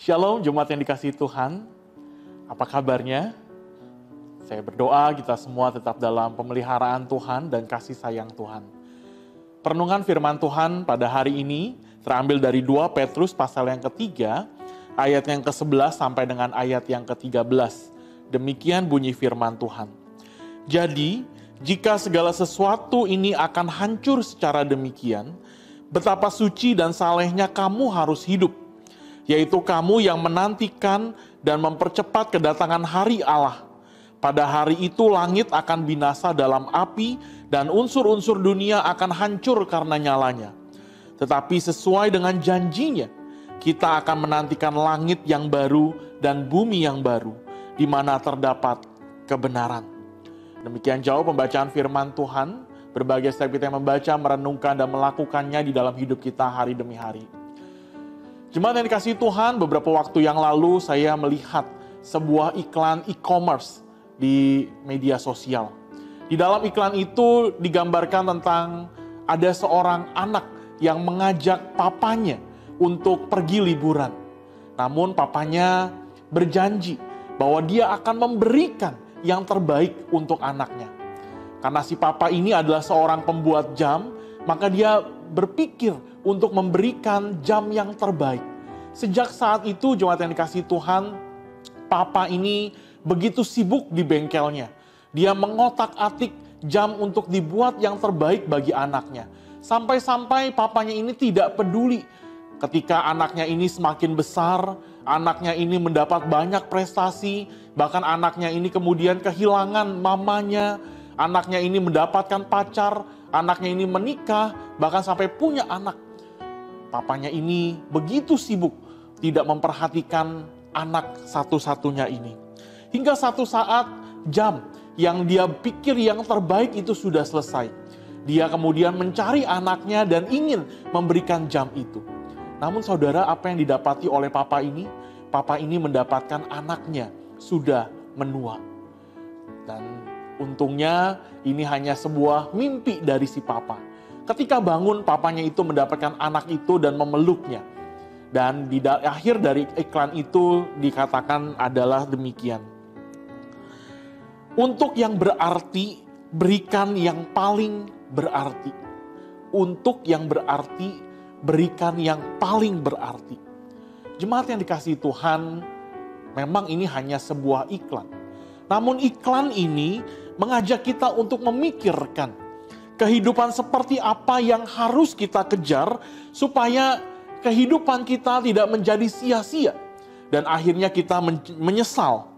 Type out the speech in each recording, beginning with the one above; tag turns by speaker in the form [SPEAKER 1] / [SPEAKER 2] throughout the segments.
[SPEAKER 1] Shalom jemaat yang dikasihi Tuhan, apa kabarnya? Saya berdoa kita semua tetap dalam pemeliharaan Tuhan dan kasih sayang Tuhan. Perenungan firman Tuhan pada hari ini terambil dari 2 Petrus pasal yang ketiga, ayat yang ke-11 sampai dengan ayat yang ke-13. Demikian bunyi firman Tuhan. Jadi, jika segala sesuatu ini akan hancur secara demikian, betapa suci dan salehnya kamu harus hidup, yaitu kamu yang menantikan dan mempercepat kedatangan hari Allah. Pada hari itu langit akan binasa dalam api dan unsur-unsur dunia akan hancur karena nyalanya. Tetapi sesuai dengan janjinya, kita akan menantikan langit yang baru dan bumi yang baru, di mana terdapat kebenaran. Demikian jauh pembacaan firman Tuhan. Berbagai setiap kita yang membaca, merenungkan, dan melakukannya di dalam hidup kita hari demi hari. Jemaat yang dikasihi Tuhan, beberapa waktu yang lalu saya melihat sebuah iklan e-commerce di media sosial. Di dalam iklan itu digambarkan tentang ada seorang anak yang mengajak papanya untuk pergi liburan. Namun papanya berjanji bahwa dia akan memberikan yang terbaik untuk anaknya. Karena si papa ini adalah seorang pembuat jam, maka dia berpikir untuk memberikan jam yang terbaik. Sejak saat itu, jemaat yang dikasihi Tuhan, papa ini begitu sibuk di bengkelnya. Dia mengotak-atik jam untuk dibuat yang terbaik bagi anaknya. Sampai-sampai papanya ini tidak peduli ketika anaknya ini semakin besar, anaknya ini mendapat banyak prestasi, bahkan anaknya ini kemudian kehilangan mamanya, anaknya ini mendapatkan pacar, anaknya ini menikah, bahkan sampai punya anak. Papanya ini begitu sibuk tidak memperhatikan anak satu-satunya ini. Hingga satu saat jam yang dia pikir yang terbaik itu sudah selesai. Dia kemudian mencari anaknya dan ingin memberikan jam itu. Namun saudara, apa yang didapati oleh papa ini? Papa ini mendapatkan anaknya sudah menua. Dan untungnya ini hanya sebuah mimpi dari si papa. Ketika bangun, papanya itu mendapatkan anak itu dan memeluknya. Dan di akhir dari iklan itu dikatakan adalah demikian. Untuk yang berarti, berikan yang paling berarti. Untuk yang berarti, berikan yang paling berarti. Jemaat yang dikasihi Tuhan, memang ini hanya sebuah iklan. Namun iklan ini mengajak kita untuk memikirkan kehidupan seperti apa yang harus kita kejar supaya kehidupan kita tidak menjadi sia-sia dan akhirnya kita menyesal.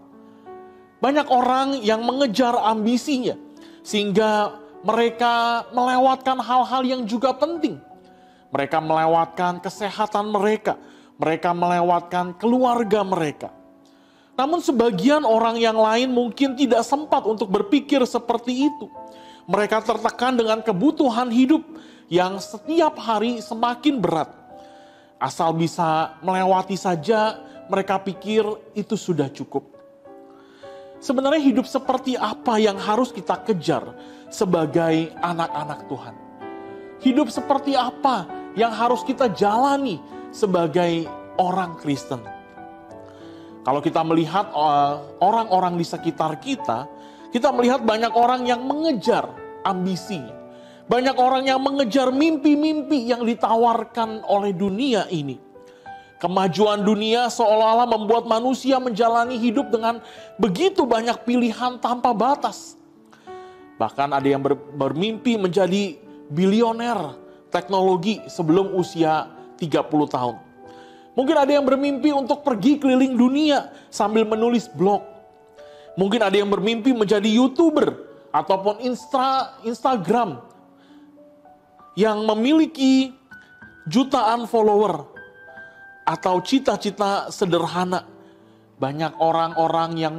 [SPEAKER 1] Banyak orang yang mengejar ambisinya sehingga mereka melewatkan hal-hal yang juga penting. Mereka melewatkan kesehatan mereka, mereka melewatkan keluarga mereka. Namun sebagian orang yang lain mungkin tidak sempat untuk berpikir seperti itu. Mereka tertekan dengan kebutuhan hidup yang setiap hari semakin berat. Asal bisa melewati saja, mereka pikir itu sudah cukup. Sebenarnya hidup seperti apa yang harus kita kejar sebagai anak-anak Tuhan? Hidup seperti apa yang harus kita jalani sebagai orang Kristen? Kalau kita melihat orang-orang di sekitar kita, kita melihat banyak orang yang mengejar ambisinya. Banyak orang yang mengejar mimpi-mimpi yang ditawarkan oleh dunia ini. Kemajuan dunia seolah-olah membuat manusia menjalani hidup dengan begitu banyak pilihan tanpa batas. Bahkan ada yang bermimpi menjadi bilioner teknologi sebelum usia 30 tahun. Mungkin ada yang bermimpi untuk pergi keliling dunia sambil menulis blog. Mungkin ada yang bermimpi menjadi YouTuber ataupun Instagram yang memiliki jutaan follower atau cita-cita sederhana. Banyak orang-orang yang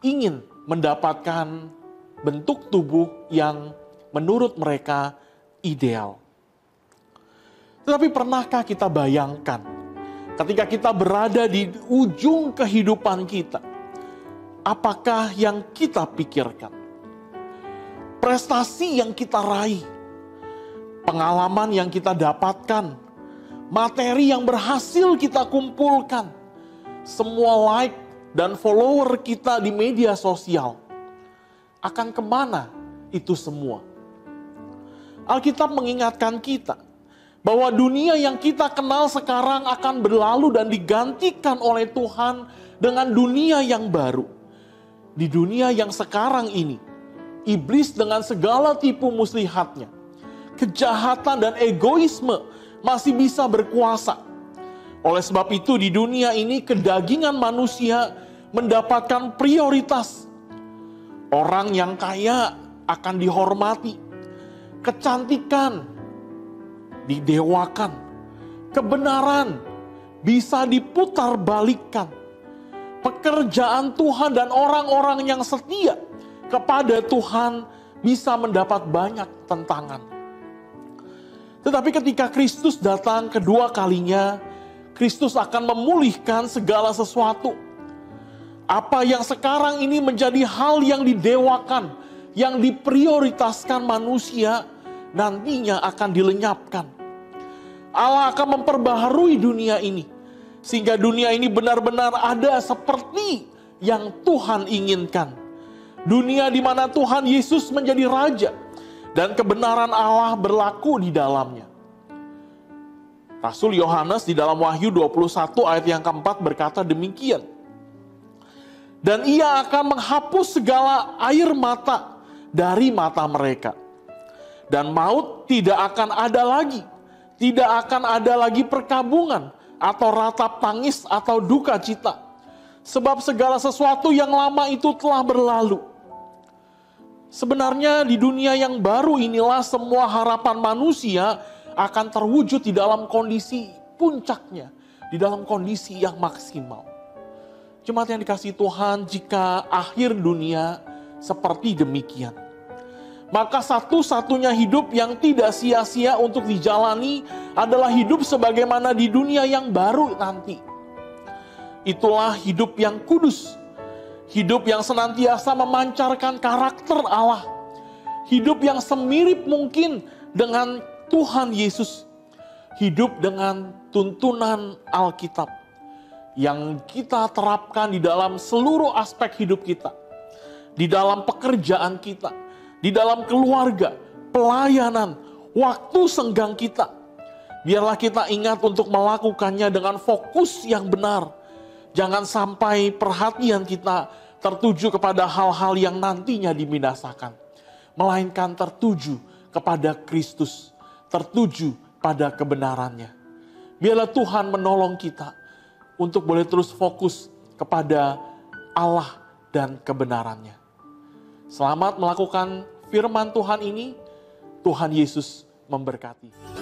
[SPEAKER 1] ingin mendapatkan bentuk tubuh yang menurut mereka ideal. Tetapi pernahkah kita bayangkan ketika kita berada di ujung kehidupan kita, apakah yang kita pikirkan? Prestasi yang kita raih, pengalaman yang kita dapatkan, materi yang berhasil kita kumpulkan, semua like dan follower kita di media sosial, akan kemana itu semua? Alkitab mengingatkan kita bahwa dunia yang kita kenal sekarang akan berlalu dan digantikan oleh Tuhan dengan dunia yang baru. Di dunia yang sekarang ini, iblis dengan segala tipu muslihatnya, kejahatan dan egoisme masih bisa berkuasa. Oleh sebab itu di dunia ini kedagingan manusia mendapatkan prioritas. Orang yang kaya akan dihormati, kecantikan didewakan, kebenaran bisa diputar balikkan. Pekerjaan Tuhan dan orang-orang yang setia kepada Tuhan bisa mendapat banyak tentangan. Tetapi ketika Kristus datang kedua kalinya, Kristus akan memulihkan segala sesuatu. Apa yang sekarang ini menjadi hal yang didewakan, yang diprioritaskan manusia, nantinya akan dilenyapkan. Allah akan memperbaharui dunia ini, sehingga dunia ini benar-benar ada seperti yang Tuhan inginkan. Dunia di mana Tuhan Yesus menjadi Raja, dan kebenaran Allah berlaku di dalamnya. Rasul Yohanes di dalam Wahyu 21 ayat yang keempat berkata demikian. Dan ia akan menghapus segala air mata dari mata mereka. Dan maut tidak akan ada lagi. Tidak akan ada lagi perkabungan atau ratap tangis atau duka cita. Sebab segala sesuatu yang lama itu telah berlalu. Sebenarnya di dunia yang baru inilah semua harapan manusia akan terwujud di dalam kondisi puncaknya. Di dalam kondisi yang maksimal. Jemaat yang dikasihi Tuhan, jika akhir dunia seperti demikian, maka satu-satunya hidup yang tidak sia-sia untuk dijalani adalah hidup sebagaimana di dunia yang baru nanti. Itulah hidup yang kudus. Hidup yang senantiasa memancarkan karakter Allah. Hidup yang semirip mungkin dengan Tuhan Yesus. Hidup dengan tuntunan Alkitab. Yang kita terapkan di dalam seluruh aspek hidup kita. Di dalam pekerjaan kita. Di dalam keluarga, pelayanan, waktu senggang kita. Biarlah kita ingat untuk melakukannya dengan fokus yang benar. Jangan sampai perhatian kita tertuju kepada hal-hal yang nantinya dibinasakan. Melainkan tertuju kepada Kristus. Tertuju pada kebenarannya. Biarlah Tuhan menolong kita untuk boleh terus fokus kepada Allah dan kebenarannya. Selamat melakukan firman Tuhan ini. Tuhan Yesus memberkati.